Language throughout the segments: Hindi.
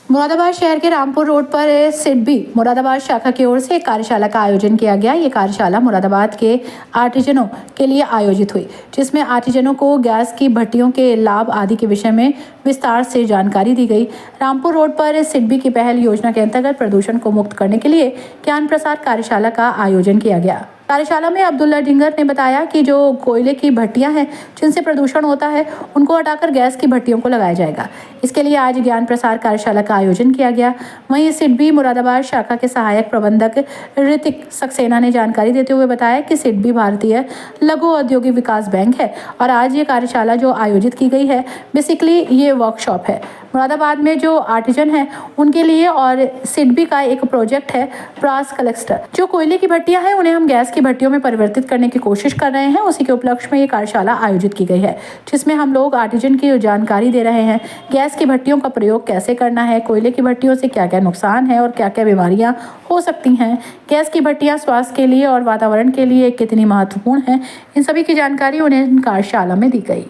मुरादाबाद शहर के रामपुर रोड पर सिडबी मुरादाबाद शाखा की ओर से एक कार्यशाला का आयोजन किया गया। ये कार्यशाला मुरादाबाद के आर्टिजनों के लिए आयोजित हुई, जिसमें आर्टिजनों को गैस की भट्टियों के लाभ आदि के विषय में विस्तार से जानकारी दी गई। रामपुर रोड पर सिडबी की पहल योजना के अंतर्गत प्रदूषण को मुक्त करने के लिए ज्ञान प्रसार कार्यशाला का आयोजन किया गया। कार्यशाला में अब्दुल्ला डिंगर ने बताया कि जो कोयले की भट्टियां हैं जिनसे प्रदूषण होता है, उनको हटाकर गैस की भट्टियों को लगाया जाएगा। इसके लिए आज ज्ञान प्रसार कार्यशाला का आयोजन किया गया। वहीं सिडबी मुरादाबाद शाखा के सहायक प्रबंधक ऋतिक सक्सेना ने जानकारी देते हुए बताया कि सिडबी भारतीय लघु औद्योगिक विकास बैंक है और आज ये कार्यशाला जो आयोजित की गई है, बेसिकली ये वर्कशॉप है मुरादाबाद में जो आर्टिजन है उनके लिए, और सिडबी का एक प्रोजेक्ट है ब्रास कलेक्टर। जो कोयले की भट्टियां हैं उन्हें हम गैस की भट्टियों में परिवर्तित करने की कोशिश कर रहे हैं। उसी के उपलक्ष्य में ये कार्यशाला आयोजित की गई है, जिसमें हम लोग आर्टिजन की जानकारी दे रहे हैं। गैस की भट्टियों का प्रयोग कैसे करना है, कोयले की भट्टियों से क्या क्या नुकसान है और क्या क्या बीमारियां हो सकती हैं, गैस की भट्टियां स्वास्थ्य के लिए और वातावरण के लिए कितनी महत्वपूर्ण है, इन सभी की जानकारी उन्हें कार्यशाला में दी गई।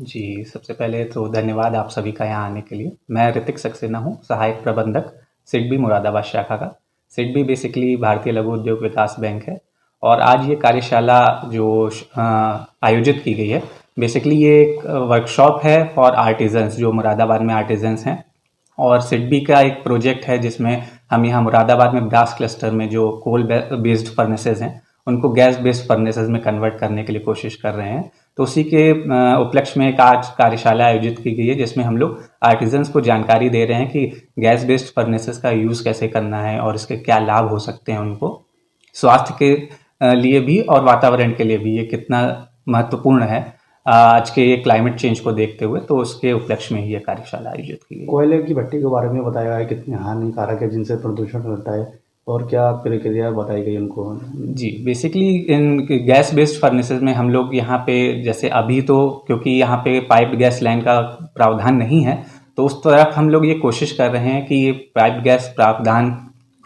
जी, सबसे पहले तो धन्यवाद आप सभी का यहाँ आने के लिए। मैं ऋतिक सक्सेना हूँ, सहायक प्रबंधक सिडबी मुरादाबाद शाखा का। सिडबी बेसिकली भारतीय लघु उद्योग विकास बैंक है और आज ये कार्यशाला जो आयोजित की गई है, बेसिकली ये एक वर्कशॉप है फॉर आर्टिजन्स जो मुरादाबाद में आर्टिजन्स हैं। और सिडबी का एक प्रोजेक्ट है जिसमें हम यहाँ मुरादाबाद में ब्रास क्लस्टर में जो कोल बेस्ड फर्नेसेस हैं उनको गैस बेस्ड फर्नेसेस में कन्वर्ट करने के लिए कोशिश कर रहे हैं। तो उसी के उपलक्ष्य में एक आज कार्यशाला आयोजित की गई है, जिसमें हम लोग आर्टिजन्स को जानकारी दे रहे हैं कि गैस बेस्ड फर्नेसेस का यूज़ कैसे करना है और इसके क्या लाभ हो सकते हैं उनको, स्वास्थ्य के लिए भी और वातावरण के लिए भी ये कितना महत्वपूर्ण है आज के ये क्लाइमेट चेंज को देखते हुए। तो उसके उपलक्ष्य में ही ये कार्यशाला आयोजित की गई। कोयले की भट्टी के बारे में बताया है कितने हानिकारक है, जिनसे प्रदूषण होता है और क्या प्रक्रिया बताई गई उनको। जी, basically in gas based furnaces में हम लोग यहाँ पे जैसे अभी तो क्योंकि यहाँ पे पाइप्ड गैस लाइन का प्रावधान नहीं है, तो उस तरफ हम लोग ये कोशिश कर रहे हैं कि ये पाइप्ड गैस प्रावधान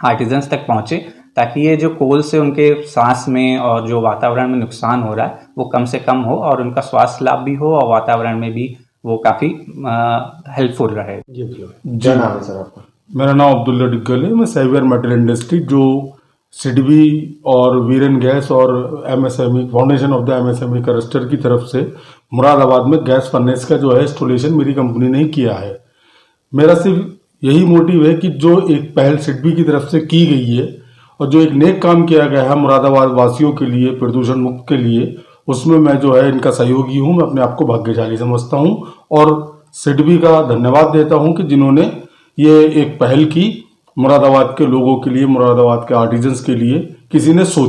आर्टिजन्स तक पहुँचे, ताकि ये जो कोल से उनके सांस में और जो वातावरण में नुकसान हो रहा है वो कम से कम हो और उनका स्वास्थ्य लाभ भी हो और वातावरण में भी वो काफ़ी हेल्पफुल रहे। जी, क्या नाम है सर आपका? मेरा नाम अब्दुल्ला डिग्गल है। मैं सेवियर मेटल इंडस्ट्री जो सिडबी और वीरेन गैस और MSME foundation of the MSME cluster की तरफ से मुरादाबाद में गैस फर्नेस का जो है इंस्टॉलेशन मेरी कंपनी ने किया है। मेरा सिर्फ यही मोटिव है कि जो एक पहल सिडबी की तरफ से की गई है और जो एक नेक काम किया गया है मुरादाबाद वासियों के लिए प्रदूषण मुक्त के लिए, उसमें मैं जो है इनका सहयोगी हूँ। मैं अपने आप को भाग्यशाली समझता हूँ और सिडबी का धन्यवाद देता हूँ कि जिन्होंने ये एक पहल की मुरादाबाद के लोगों के लिए, मुरादाबाद के आर्टिजन्स के लिए किसी ने सोचा।